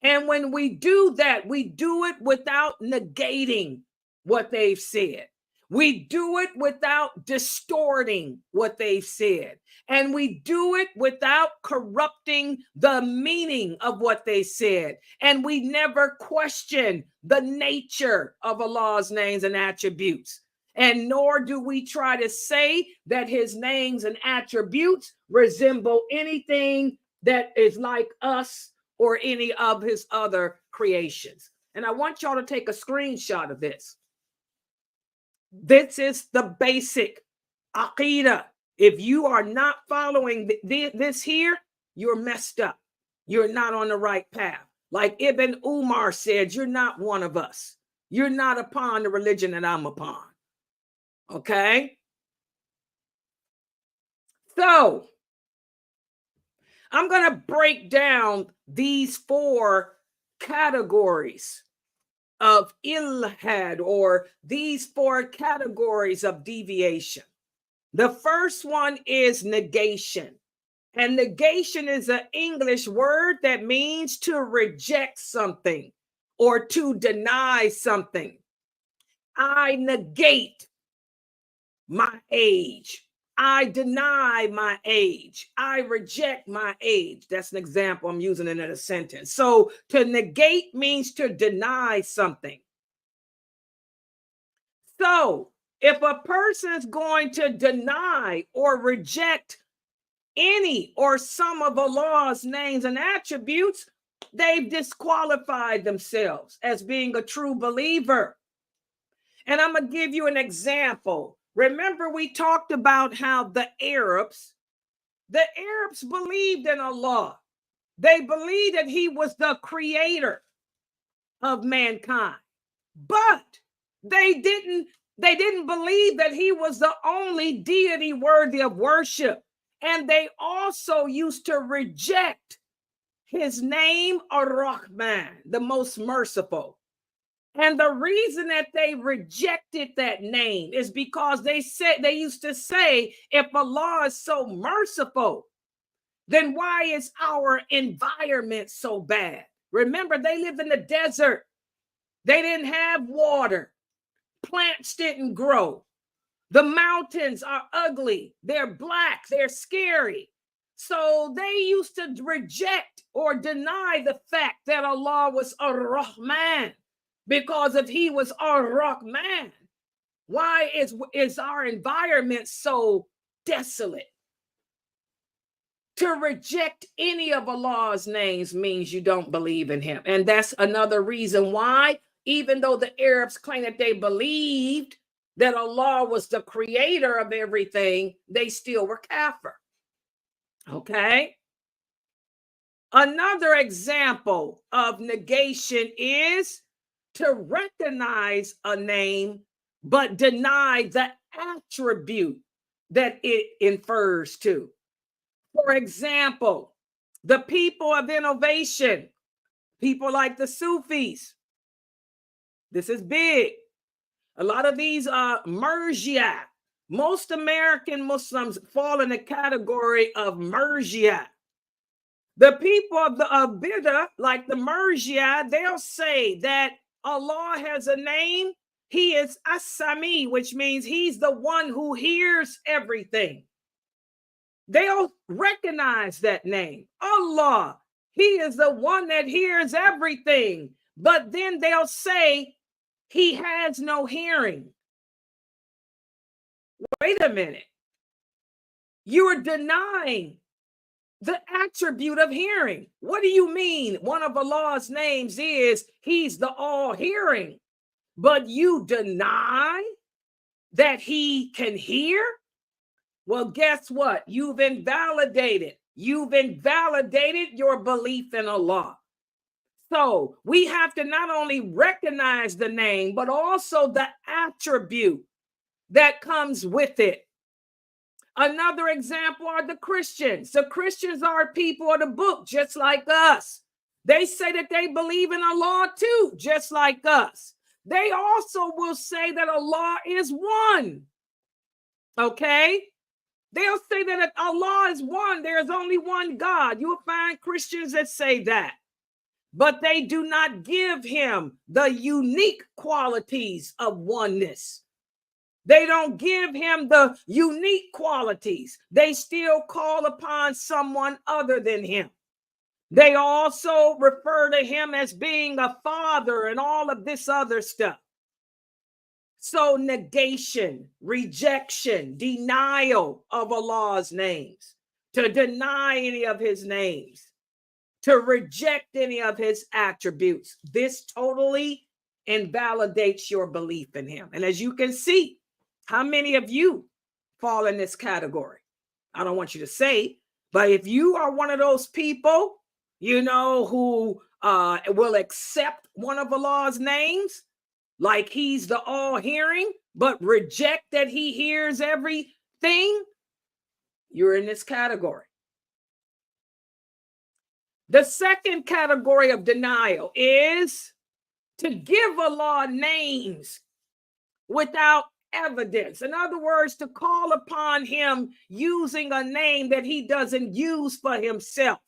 And when we do that, we do it without negating what they've said. We do it without distorting what they've said. And we do it without corrupting the meaning of what they said. And we never question the nature of Allah's names and attributes. And nor do we try to say that his names and attributes resemble anything that is like us or any of his other creations. And I want y'all to take a screenshot of this. This is the basic Aqidah. If you are not following this here, you're messed up. You're not on the right path. Like Ibn Umar said, you're not one of us. You're not upon the religion that I'm upon. Okay? So, I'm going to break down these 4 categories of Ilhad, or these 4 categories of deviation. The first one is negation. And negation is an English word that means to reject something or to deny something. I negate my age. I deny my age. I reject my age. That's an example I'm using in a sentence. So to negate means to deny something. So if a person is going to deny or reject any or some of Allah's names and attributes, they've disqualified themselves as being a true believer. And I'm going to give you an example. Remember, we talked about how the Arabs believed in Allah. They believed that he was the creator of mankind. But they didn't believe that he was the only deity worthy of worship. And they also used to reject his name, Ar-Rahman, the most merciful. And the reason that they rejected that name is because they used to say, if Allah is so merciful, then why is our environment so bad? Remember, they lived in the desert. They didn't have water. Plants didn't grow. The mountains are ugly. They're black. They're scary. So they used to reject or deny the fact that Allah was Ar-Rahman. Because if he was Ar-Rahman, why is our environment so desolate? To reject any of Allah's names means you don't believe in him. And that's another reason why, even though the Arabs claim that they believed that Allah was the creator of everything, they still were kafir. Okay? Another example of negation is to recognize a name, but deny the attribute that it infers to. For example, the people of innovation, people like the Sufis. This is big. A lot of these Murjia. Most American Muslims fall in the category of Murjia. The people of Bid'ah, like the Murjia, they'll say that Allah has a name. He is As-Sami, which means he's the one who hears everything. They'll recognize that name. Allah, he is the one that hears everything. But then they'll say he has no hearing. Wait a minute. You are denying the attribute of hearing. What do you mean? One of Allah's names is he's the all-hearing, but you deny that he can hear? Well, guess what? You've invalidated your belief in Allah. So we have to not only recognize the name, but also the attribute that comes with it. Another example are the Christians. The Christians are people of the book, just like us. They say that they believe in Allah too, just like us. They also will say that Allah is one. Okay? They'll say that Allah is one. There is only one God. You'll find Christians that say that. but they do not give him the unique qualities of oneness. They don't give him the unique qualities. They still call upon someone other than him. They also refer to him as being a father and all of this other stuff. So negation, rejection, denial of Allah's names, to deny any of his names, to reject any of his attributes, this totally invalidates your belief in him. And as you can see, how many of you fall in this category? I don't want you to say, but if you are one of those people, you know, who will accept one of Allah's names, like he's the all-hearing, but reject that he hears everything, you're in this category. The second category of denial is to give Allah names without evidence. In other words, to call upon him using a name that he doesn't use for himself.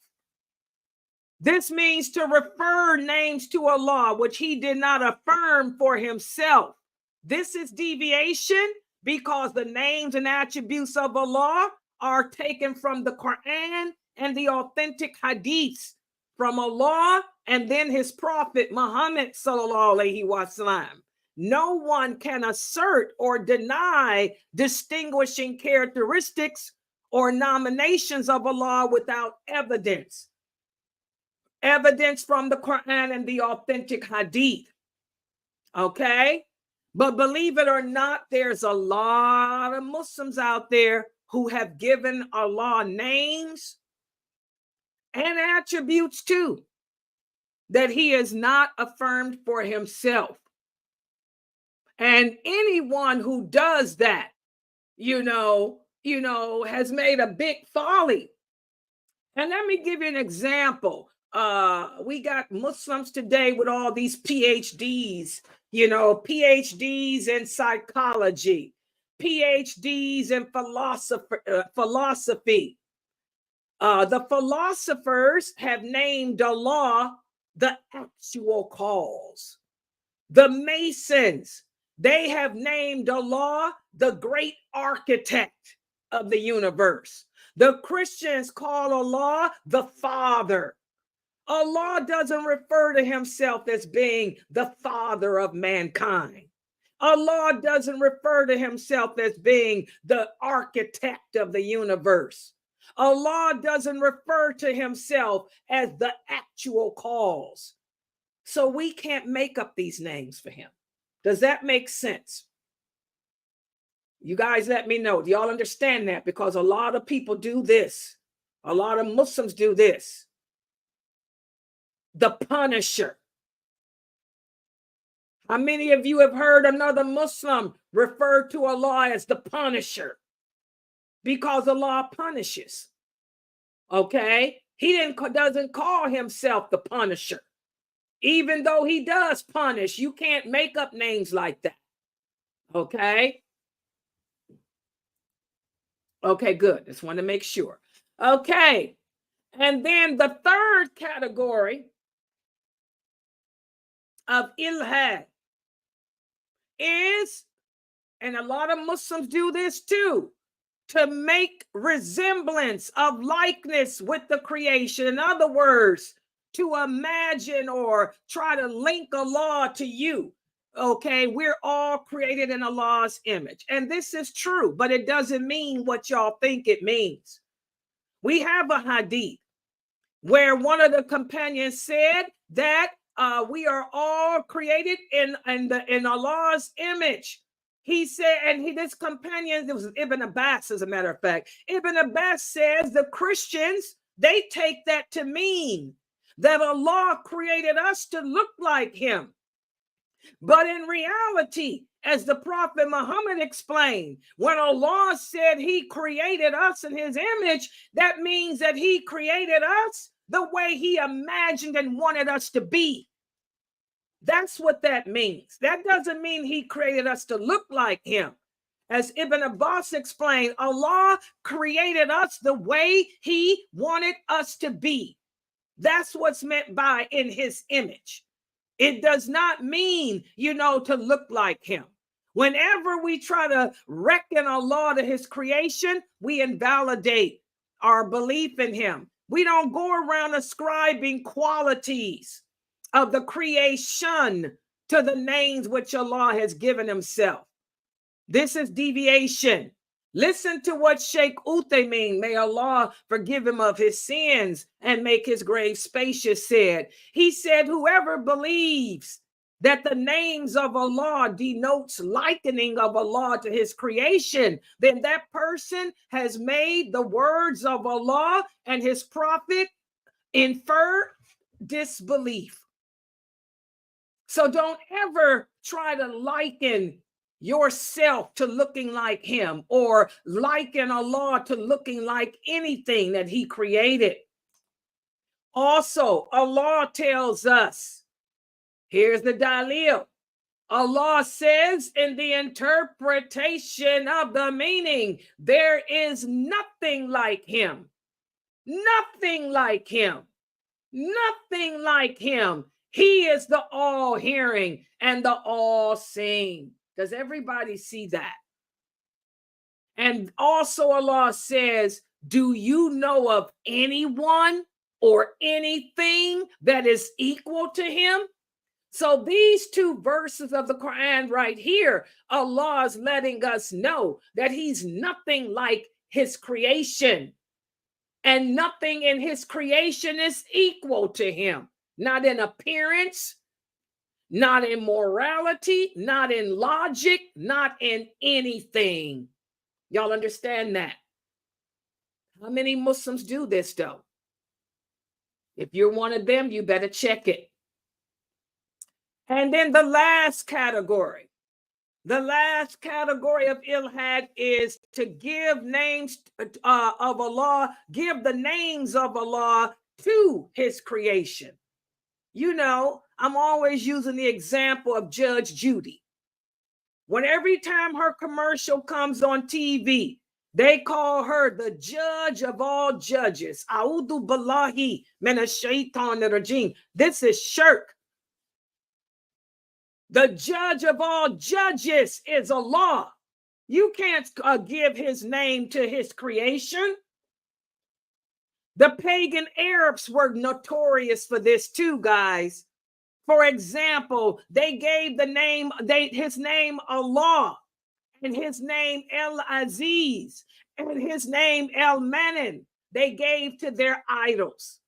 This means to refer names to Allah, which he did not affirm for himself. This is deviation because the names and attributes of Allah are taken from the Quran and the authentic hadiths from Allah and then his prophet Muhammad sallallahu alaihi wasallam. No one can assert or deny distinguishing characteristics or nominations of Allah without evidence. Evidence from the Quran and the authentic hadith. Okay? But believe it or not, there's a lot of Muslims out there who have given Allah names and attributes too that he has not affirmed for himself. And anyone who does that, you know, has made a big folly. And let me give you an example. We got Muslims today with all these PhDs, PhDs in psychology, PhDs in philosophy. The philosophers have named Allah the actual cause. The Masons, they have named Allah the great architect of the universe. The Christians call Allah the Father. Allah doesn't refer to himself as being the father of mankind. Allah doesn't refer to himself as being the architect of the universe. Allah doesn't refer to himself as the actual cause. So we can't make up these names for him. Does that make sense? You guys let me know. Do y'all understand that? Because a lot of people do this. A lot of Muslims do this. The Punisher. How many of you have heard another Muslim refer to Allah as the Punisher? Because Allah punishes. Okay? He doesn't call himself the Punisher. Even though he does punish, you can't make up names like that. Okay? Okay, good. Just want to make sure. Okay. And then the third category of Ilhad is, and a lot of Muslims do this too, to make resemblance of likeness with the creation. In other words, to imagine or try to link Allah to you. Okay, we're all created in Allah's image. And this is true, but it doesn't mean what y'all think it means. We have a hadith where one of the companions said that we are all created in Allah's image. He said, and this companion, it was Ibn Abbas, as a matter of fact. Ibn Abbas says the Christians, they take that to mean that Allah created us to look like him. But in reality, as the Prophet Muhammad explained, when Allah said he created us in his image, that means that he created us the way he imagined and wanted us to be. That's what that means. That doesn't mean he created us to look like him. As Ibn Abbas explained, Allah created us the way he wanted us to be. That's what's meant by in his image. It does not mean, to look like him. Whenever we try to reckon Allah to his creation, we invalidate our belief in him. We don't go around ascribing qualities of the creation to the names which Allah has given himself. This is deviation. Listen to what Sheikh Uthaymeen, may Allah forgive him of his sins and make his grave spacious, said. He said, whoever believes that the names of Allah denotes likening of Allah to his creation, then that person has made the words of Allah and his prophet infer disbelief. So don't ever try to liken yourself to looking like him or liken Allah to looking like anything that he created. Also, Allah tells us, here's the dalil. Allah says in the interpretation of the meaning, there is nothing like him. Nothing like him. Nothing like him. He is the all-hearing and the all-seeing. Does everybody see that? And also Allah says, do you know of anyone or anything that is equal to him? So these two verses of the Quran right here, Allah is letting us know that he's nothing like his creation. And nothing in his creation is equal to him. Not in appearance, not in morality, not in logic, not in anything. Y'all understand that? How many Muslims do this though? If you're one of them, you better check it. And then the last category of Ilhad is to give names of Allah, give the names of Allah to his creation. I'm always using the example of Judge Judy. When every time her commercial comes on TV, they call her the judge of all judges. A'udhu billahi minash shaitanir rajim. This is shirk. The judge of all judges is Allah. You can't give his name to his creation. The pagan Arabs were notorious for this too, guys. For example, they gave his name Allah, and his name El-Aziz, and his name El-Manan. They gave to their idols.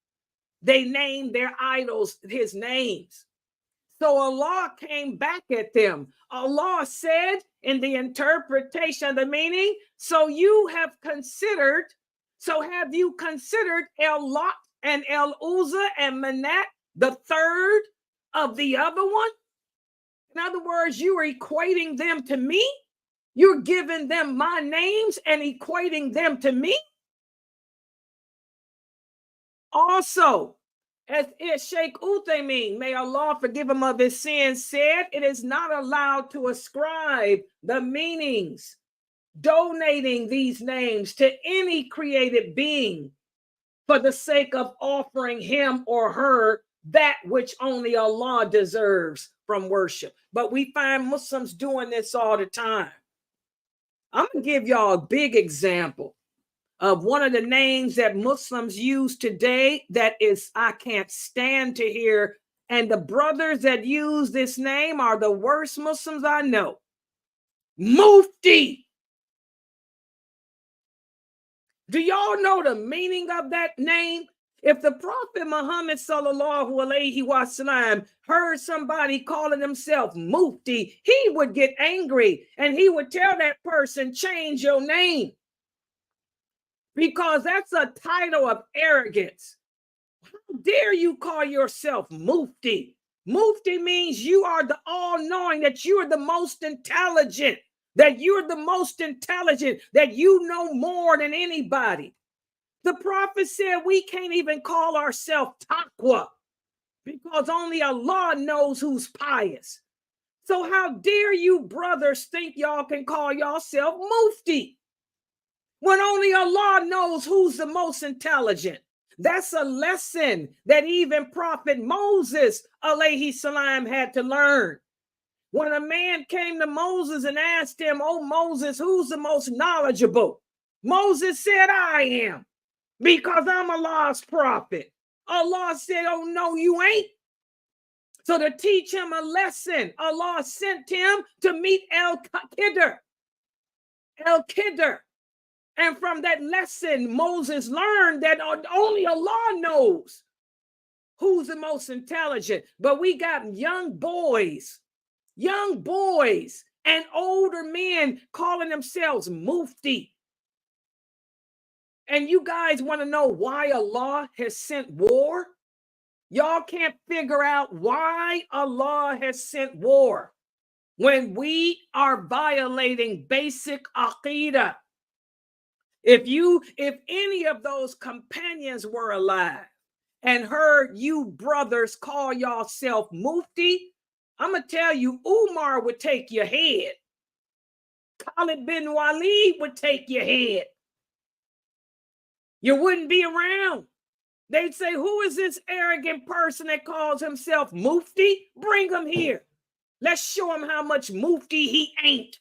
They named their idols his names. So Allah came back at them. Allah said in the interpretation of the meaning, have you considered El-Lat and El-Uzza and Manat, the third of the other one? In other words, you are equating them to me. You're giving them my names and equating them to me. Also, as Sheikh Uthaymeen, may Allah forgive him of his sins, said, it is not allowed to ascribe the meanings, donating these names to any created being for the sake of offering him or her that which only Allah deserves from worship. But we find Muslims doing this all the time. I'm going to give y'all a big example of one of the names that Muslims use today that is, I can't stand to hear. And the brothers that use this name are the worst Muslims I know. Mufti. Do y'all know the meaning of that name? If the Prophet Muhammad sallallahu alaihi wasallam heard somebody calling himself Mufti, he would get angry and he would tell that person, change your name. Because that's a title of arrogance. How dare you call yourself Mufti? Mufti means you are the all-knowing, that you are the most intelligent, that you're the most intelligent, that you know more than anybody. The prophet said we can't even call ourselves taqwa because only Allah knows who's pious. So how dare you brothers think y'all can call yourself Mufti when only Allah knows who's the most intelligent? That's a lesson that even Prophet Moses, alayhi salam, had to learn. When a man came to Moses and asked him, "Oh, Moses, who's the most knowledgeable?" Moses said, "I am, because I'm Allah's prophet." Allah said, "Oh, no, you ain't." So to teach him a lesson, Allah sent him to meet El-Khidr. And from that lesson, Moses learned that only Allah knows who's the most intelligent. But we got young boys and older men calling themselves mufti. And you guys want to know why Allah has sent war? Y'all can't figure out why Allah has sent war when we are violating basic aqeedah. If any of those companions were alive and heard you brothers call yourself mufti, I'm going to tell you, Umar would take your head. Khalid bin Walid would take your head. You wouldn't be around. They'd say, "Who is this arrogant person that calls himself mufti? Bring him here. Let's show him how much mufti he ain't."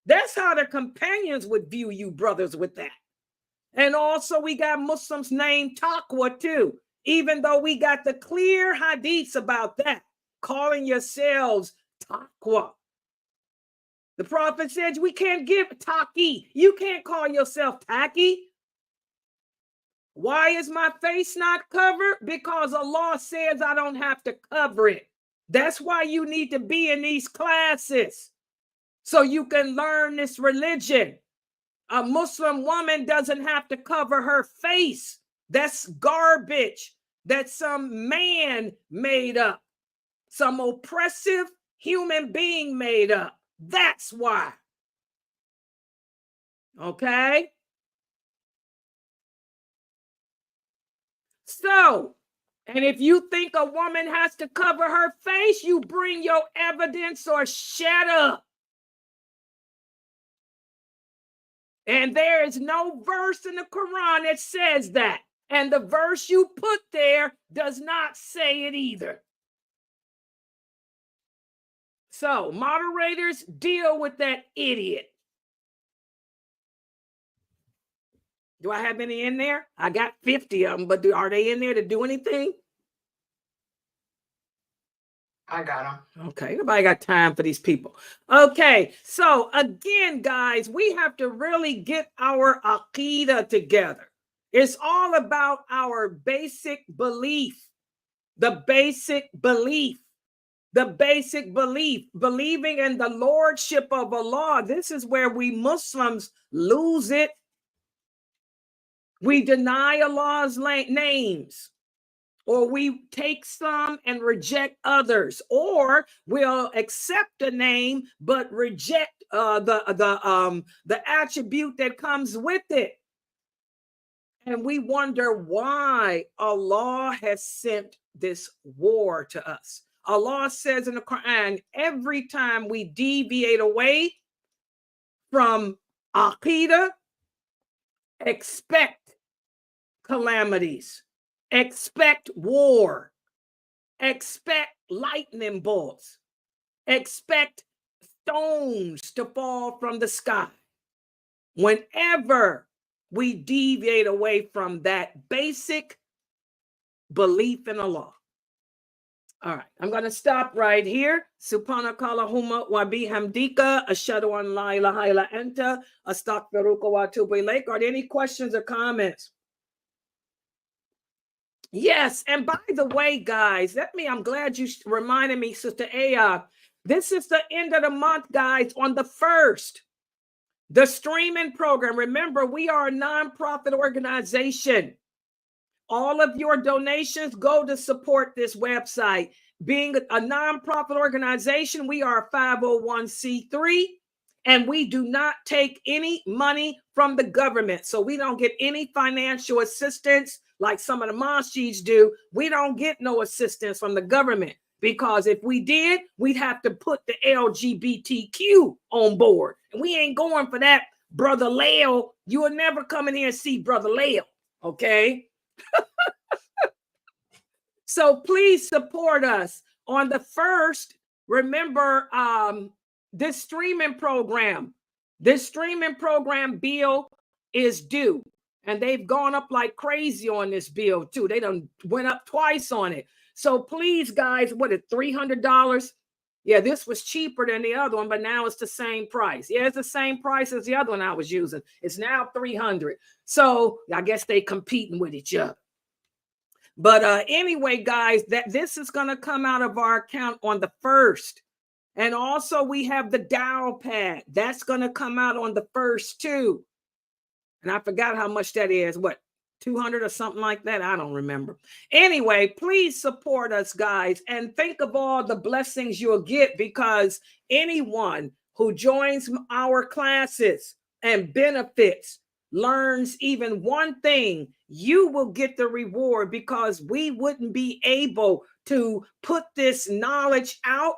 That's how the companions would view you brothers with that. And also we got Muslims named Taqwa too, even though we got the clear hadiths about that, calling yourselves Taqwa. The Prophet said we can't give Taqi. You can't call yourself Taqi. Why is my face not covered? Because Allah says I don't have to cover it. That's why you need to be in these classes, so you can learn this religion. A Muslim woman doesn't have to cover her face. That's garbage that some man made up, some oppressive human being made up. That's why. Okay? So, and if you think a woman has to cover her face, you bring your evidence or shut up. And there is no verse in the Quran that says that. And the verse you put there does not say it either. So, moderators, deal with that idiot. Do I have any in there? I got 50 of them, but are they in there to do anything? I got them. Okay, nobody got time for these people. Okay, so again, guys, we have to really get our aqeedah together. It's all about our basic belief. The basic belief. Believing in the lordship of Allah. This is where we Muslims lose it. We deny Allah's names, or we take some and reject others, or we'll accept a name but reject the attribute that comes with it. And we wonder why Allah has sent this war to us. Allah says in the Quran, every time we deviate away from aqeedah, expect calamities, expect war, expect lightning bolts, expect stones to fall from the sky. Whenever we deviate away from that basic belief in Allah. All right, I'm going to stop right here. Subhanakallahumma wa bihamdika ashhadu an la ilaha illa anta astaghfiruka wa atubu ilaik. Are there any questions or comments? Yes, and by the way, guys, I'm glad you reminded me, Sister Aya. This is the end of the month, guys, on the 1st. The streaming program. Remember, we are a nonprofit organization. All of your donations go to support this website. Being a nonprofit organization, we are a 501c3, and we do not take any money from the government. So we don't get any financial assistance like some of the masjids do. We don't get no assistance from the government, because if we did, we'd have to put the LGBTQ on board. And we ain't going for that, Brother Leo. You will never come in here and see Brother Leo, okay? So please support us. On the 1st, remember this streaming program bill is due. And they've gone up like crazy on this bill too. They done went up twice on it. So please, guys, what is $300? Yeah, this was cheaper than the other one, but now it's the same price. Yeah, it's the same price as the other one I was using. It's now $300. So I guess they competing with each other. But anyway, guys, this is going to come out of our account on the 1st. And also we have the dial pad. That's going to come out on the 1st too. And I forgot how much that is. What, 200 or something like that? I don't remember. Anyway, please support us, guys. And think of all the blessings you'll get, because anyone who joins our classes and benefits, learns even one thing, you will get the reward, because we wouldn't be able to put this knowledge out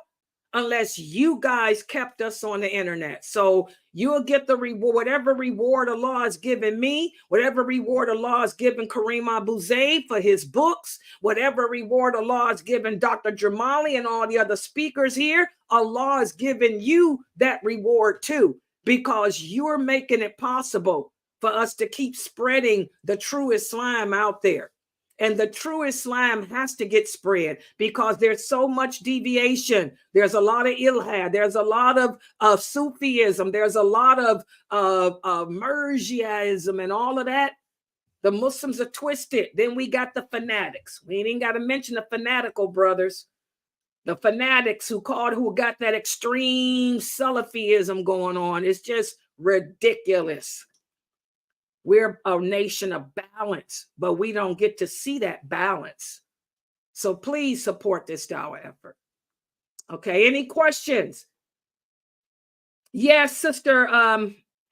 unless you guys kept us on the internet. So you'll get the reward, whatever reward Allah has given me, whatever reward Allah has given Kareem Abu Zayd for his books, whatever reward Allah has given Dr. Jamali and all the other speakers here, Allah has given you that reward too, because you're making it possible for us to keep spreading the true Islam out there. And the true Islam has to get spread, because there's so much deviation. There's a lot of Ilhad. There's a lot of Sufism. There's a lot of Murjiaism and all of that. The Muslims are twisted. Then we got the fanatics. We ain't got to mention the fanatical brothers. The fanatics who got that extreme Salafism going on. It's just ridiculous. We're a nation of balance, but we don't get to see that balance. So please support this dawah effort. Okay, any questions? Yes, Sister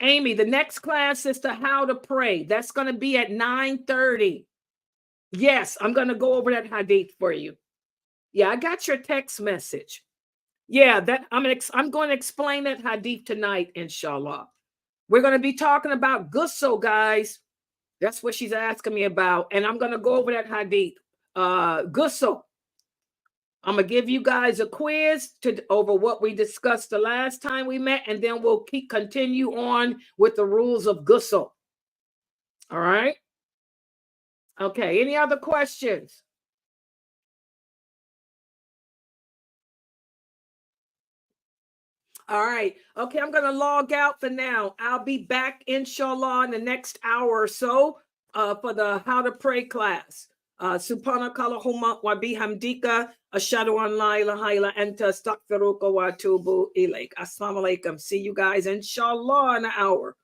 Amy, the next class is how to pray. That's going to be at 9:30. Yes, I'm going to go over that hadith for you. Yeah, I got your text message. Yeah, I'm going to explain that hadith tonight, inshallah. We're going to be talking about ghusl, guys. That's what she's asking me about. And I'm going to go over that hadith. Ghusl. I'm going to give you guys a quiz over what we discussed the last time we met, and then we'll continue on with the rules of ghusl. All right? Okay, any other questions? All right. Okay, I'm going to log out for now. I'll be back, inshallah, in the next hour or so for the How to Pray class. Subhanakallahumma wa bihamdika ashhadu an la ilaha illa anta astaghfiruka wa atubu ilaik. Assalamu alaikum. See you guys, inshallah, in an hour.